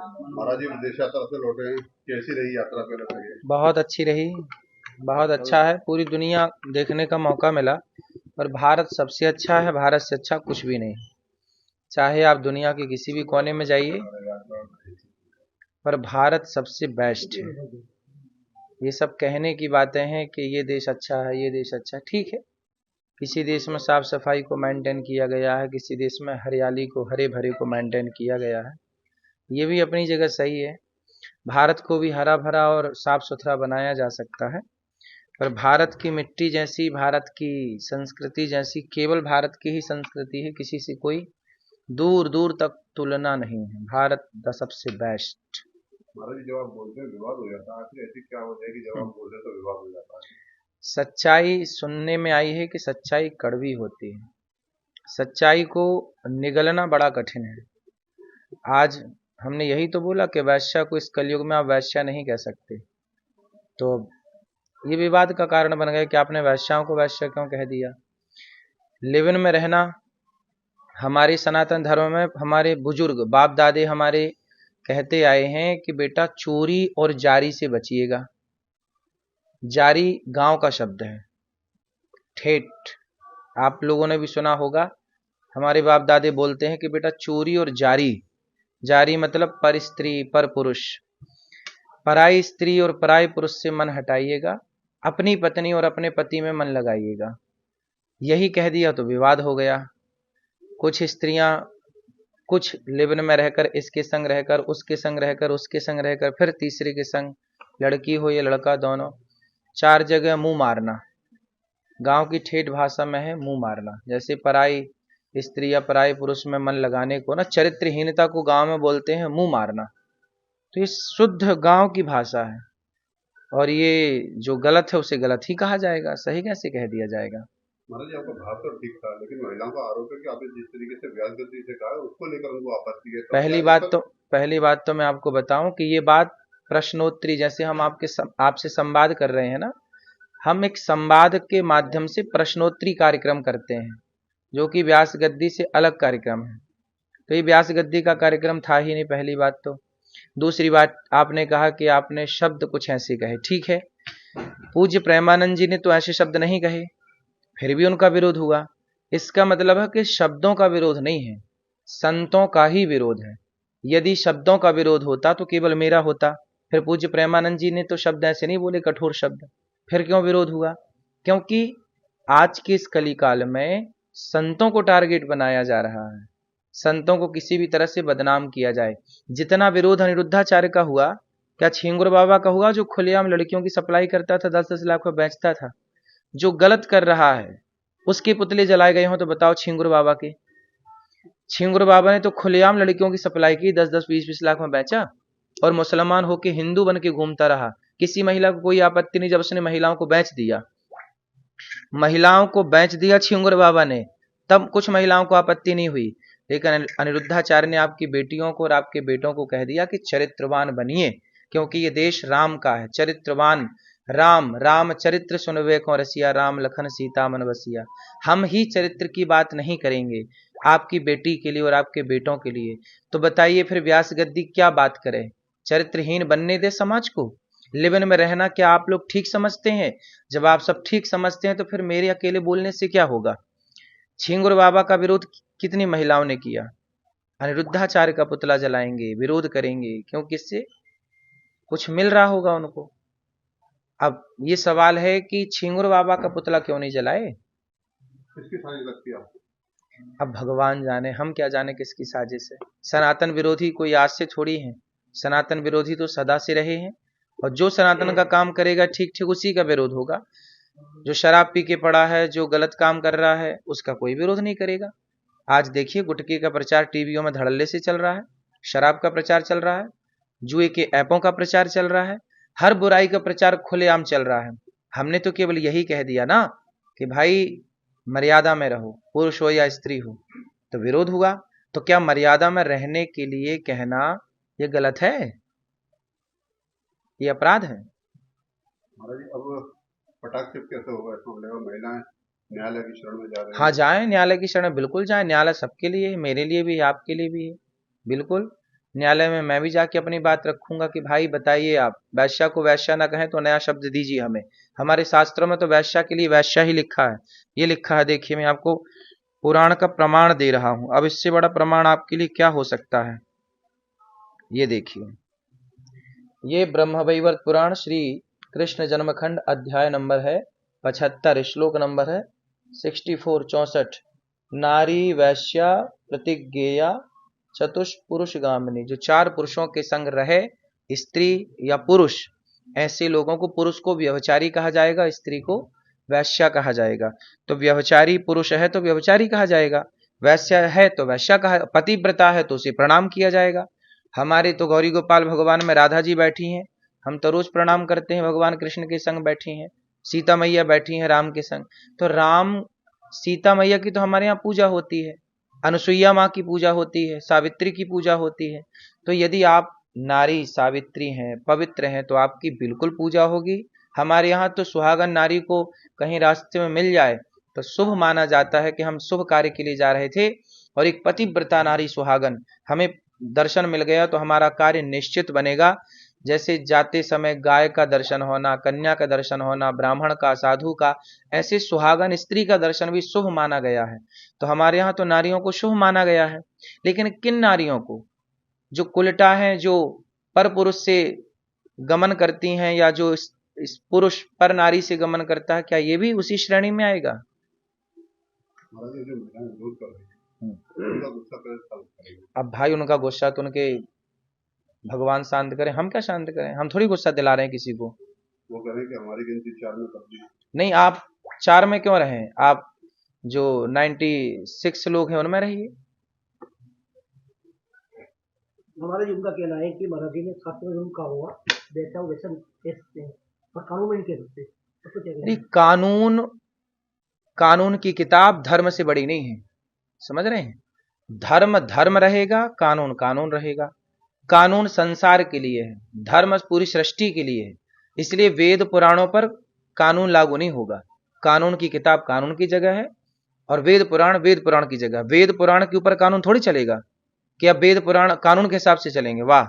महाराज जी विदेश यात्रा से लौटे हैं, कैसी रही यात्रा पहले बताइए। बहुत अच्छी रही। बहुत अच्छा है, पूरी दुनिया देखने का मौका मिला। और भारत सबसे अच्छा है, भारत से अच्छा कुछ भी नहीं। चाहे आप दुनिया के किसी भी कोने में जाइए, पर भारत सबसे बेस्ट है। ये सब कहने की बातें हैं कि ये देश अच्छा है, ये देश अच्छा है, ठीक है। किसी देश में साफ सफाई को मेंटेन किया गया है, किसी देश में हरियाली को, हरे भरे को मेंटेन किया गया है। ये भी अपनी जगह सही है। भारत को भी हरा भरा और साफ सुथरा बनाया जा सकता है। पर भारत की मिट्टी जैसी, भारत की संस्कृति जैसी केवल भारत की ही संस्कृति है, किसी से कोई दूर दूर तक तुलना नहीं है। भारत द सबसे बेस्ट। महाराज जी जब आप बोलते हैं विवाद हो जाता है, आखिर ऐसी क्या वजह है कि जब आप बोलते हैं तो विवाद हो जाता है। सच्चाई सुनने में आई है कि सच्चाई कड़वी होती है। सच्चाई को निगलना बड़ा कठिन है। आज हमने यही तो बोला कि वैश्या को इस कलयुग में आप वैश्या नहीं कह सकते, तो ये विवाद का कारण बन गया कि आपने वैश्याओं को वैश्या क्यों कह दिया। लिव इन में रहना हमारे सनातन धर्म में हमारे बुजुर्ग बाप दादे हमारे कहते आए हैं कि बेटा चोरी और जारी से बचिएगा। जारी गांव का शब्द है, ठेठ। आप लोगों ने भी सुना होगा, हमारे बाप दादे बोलते हैं कि बेटा चोरी और जारी, जारी मतलब पर स्त्री पर पुरुष, पराई स्त्री और पराई पुरुष से मन हटाइएगा, अपनी पत्नी और अपने पति में मन लगाइएगा। यही कह दिया तो विवाद हो गया। कुछ स्त्रियां कुछ लिव इन में रहकर, इसके संग रहकर, उसके संग रहकर, उसके संग रहकर, फिर तीसरे के संग, लड़की हो या लड़का दोनों, चार जगह मुंह मारना। गांव की ठेठ भाषा में है मुंह मारना। जैसे पराई स्त्री या पराई पुरुष में मन लगाने को ना, चरित्रहीनता को गांव में बोलते हैं मुंह मारना। तो ये शुद्ध गांव की भाषा है, और ये जो गलत है उसे गलत ही कहा जाएगा, सही कैसे कह दिया जाएगा। महाराज जी आपका भाव तो ठीक था, लेकिन महिलाओं का आरोप है कि आपने जिस तरीके से व्यास गति से कहा है उसको लेकर उनको आपत्ति है, तो क्या पहली इस बात पर। तो पहली बात तो मैं आपको बताऊं कि ये बात प्रश्नोत्तरी, जैसे हम आपसे संवाद कर रहे हैं ना, हम एक संवाद के माध्यम से प्रश्नोत्तरी कार्यक्रम करते हैं, जो कि व्यास गद्दी से अलग कार्यक्रम है। तो ये व्यास गद्दी का कार्यक्रम था ही नहीं, पहली बात तो। दूसरी बात, आपने कहा कि आपने शब्द कुछ ऐसे कहे, ठीक है। पूज्य प्रेमानंद जी ने तो ऐसे शब्द नहीं कहे, फिर भी उनका विरोध हुआ। इसका मतलब है कि शब्दों का विरोध नहीं है, संतों का ही विरोध है। यदि शब्दों का विरोध होता तो केवल मेरा होता। फिर पूज्य प्रेमानंद जी ने तो शब्द ऐसे नहीं बोले, कठोर शब्द, फिर क्यों विरोध हुआ? क्योंकि आज के इस कली काल में संतों को टारगेट बनाया जा रहा है, संतों को किसी भी तरह से बदनाम किया जाए। जितना विरोध अनिरुद्धाचार्य का हुआ, क्या छिंगुर बाबा का हुआ, जो खुलेआम लड़कियों की सप्लाई करता था, 10-10 लाख में बेचता था। जो गलत कर रहा है उसके पुतले जलाए गए हों तो बताओ छिंगुर बाबा के। छिंगुर बाबा ने तो खुलेआम लड़कियों की सप्लाई की, 10-10 20-20 लाख में बेचा, और मुसलमान होके हिंदू बन के घूमता रहा। किसी महिला को कोई आपत्ति नहीं, जब उसने महिलाओं को बेच दिया, महिलाओं को बेच दिया छिंगुर बाबा ने, तब कुछ महिलाओं को आपत्ति नहीं हुई। लेकिन अनिरुद्धाचार्य ने आपकी बेटियों को और आपके बेटों को कह दिया कि चरित्रवान बनिए, क्योंकि ये देश राम का है। चरित्रवान राम, राम चरित्र सुनवे को रसिया, राम लखन सीता मन बसिया। हम ही चरित्र की बात नहीं करेंगे आपकी बेटी के लिए और आपके बेटों के लिए, तो बताइए फिर व्यास गद्दी क्या बात करे? चरित्रहीन बनने दे समाज को। लिव इन में रहना क्या आप लोग ठीक समझते हैं? जब आप सब ठीक समझते हैं तो फिर मेरे अकेले बोलने से क्या होगा? छिंगुर बाबा का विरोध कितनी महिलाओं ने किया। अनिरुद्धाचार्य का पुतला जलाएंगे, विरोध करेंगे, क्योंकि इससे कुछ मिल रहा होगा उनको। अब ये सवाल है कि छिंगुर बाबा का पुतला क्यों नहीं जलाए? किसकी साजिश लगती है आपको। अब भगवान जाने, हम क्या जाने किसकी साजिश है। सनातन विरोधी कोई आज से थोड़ी है, सनातन विरोधी तो सदा से रहे हैं, और जो सनातन का काम करेगा ठीक ठीक उसी का विरोध होगा। जो शराब पी के पड़ा है, जो गलत काम कर रहा है, उसका कोई विरोध नहीं करेगा। आज देखिए गुटखे का प्रचार टीवियों में धड़ल्ले से चल रहा है, शराब का प्रचार चल रहा है, जुए के ऐपों का प्रचार चल रहा है, हर बुराई का प्रचार खुलेआम चल रहा है। हमने तो केवल यही कह दिया ना कि भाई मर्यादा में रहो, पुरुष हो या स्त्री हो, तो विरोध हुआ। तो क्या मर्यादा में रहने के लिए कहना ये गलत है? ये अपराध है? महाराज जी अब पटाख से कैसे होगा इस मामले में, महिलाएं न्यायालय की शरण में जा रही हाँ हैं। जाए, न्यायालय की शरण बिल्कुल जाए। न्यायालय सबके लिए है, मेरे लिए भी है, आपके लिए भी है, बिल्कुल। न्यायालय में मैं भी जाके अपनी बात रखूंगा कि भाई बताइए, आप वैश्या को वैश्या ना कहें तो नया शब्द दीजिए हमें। हमारे शास्त्रों में तो वैश्या के लिए वैश्या ही लिखा है। ये लिखा है, देखिए मैं आपको पुराण का प्रमाण दे रहा हूं। अब इससे बड़ा प्रमाण आपके लिए क्या हो सकता है। ये देखिए, ये ब्रह्मवैवर्त पुराण श्री कृष्ण जन्मखंड अध्याय नंबर है 75, श्लोक नंबर है 64 नारी वैश्या प्रतिज्ञेया चतुष्पुरुष गामिनी। जो 4 पुरुषों के संग रहे, स्त्री या पुरुष, ऐसे लोगों को, पुरुष को व्यभिचारी कहा जाएगा, स्त्री को वैश्या कहा जाएगा। तो व्यभिचारी पुरुष है तो व्यभिचारी कहा जाएगा, वैश्या है तो वैश्या कहा, पतिव्रता है तो उसे प्रणाम किया जाएगा। हमारे तो गौरी गोपाल भगवान में राधा जी बैठी हैं, हम तो रोज प्रणाम करते हैं, भगवान कृष्ण के संग बैठी हैं। सीता मैया बैठी हैं राम के संग, तो राम सीता मैया की तो हमारे यहाँ पूजा होती है, अनुसुईया माँ की पूजा होती है, सावित्री की पूजा होती है। तो यदि आप नारी सावित्री हैं, पवित्र हैं, तो आपकी बिल्कुल पूजा होगी। हमारे यहाँ तो सुहागन नारी को कहीं रास्ते में मिल जाए तो शुभ माना जाता है कि हम शुभ कार्य के लिए जा रहे थे, और एक पतिव्रता नारी सुहागन हमें दर्शन मिल गया तो हमारा कार्य निश्चित बनेगा। जैसे जाते समय गाय का दर्शन होना, कन्या का दर्शन होना, ब्राह्मण का, साधु का, ऐसे सुहागन स्त्री का दर्शन भी शुभ माना गया है। तो हमारे यहाँ तो नारियों को शुभ माना गया है। लेकिन किन नारियों को? जो कुलटा हैं, जो पर पुरुष से गमन करती हैं, या जो इस पुरुष पर नारी से गमन करता है, क्या ये भी उसी श्रेणी में आएगा? महाराज ये जो महिलाएं विरोध कर रही हैं, उनका गुस्सा कैसे शांत करेंगे? अब भाई उनका गुस्सा तो उनके भगवान शांत करें, हम क्या शांत करें? हम थोड़ी गुस्सा दिला रहे हैं किसी को। वो कह रहे हैं कि हमारी गिनती 4 में कर दी। नहीं, आप 4 में क्यों रहें? आप जो 96 लोग हैं उनमें रहिए। महाराज उनका कहना है कि महाराज जी ने शास्त्र में उनका हुआ वैसा वैसा कह सकते हैं, पर कानून में नहीं कह सकते। तो क्या नहीं, कानून की किताब धर्म से बड़ी नहीं है, समझ रहे हैं? धर्म धर्म रहेगा, कानून कानून रहेगा। कानून संसार के लिए है, धर्म पूरी सृष्टि के लिए है। इसलिए वेद पुराणों पर कानून लागू नहीं होगा। कानून की किताब कानून की जगह है, और वेद पुराण की जगह। वेद पुराण के ऊपर कानून थोड़ी चलेगा कि अब वेद पुराण कानून के हिसाब से चलेंगे। वाह,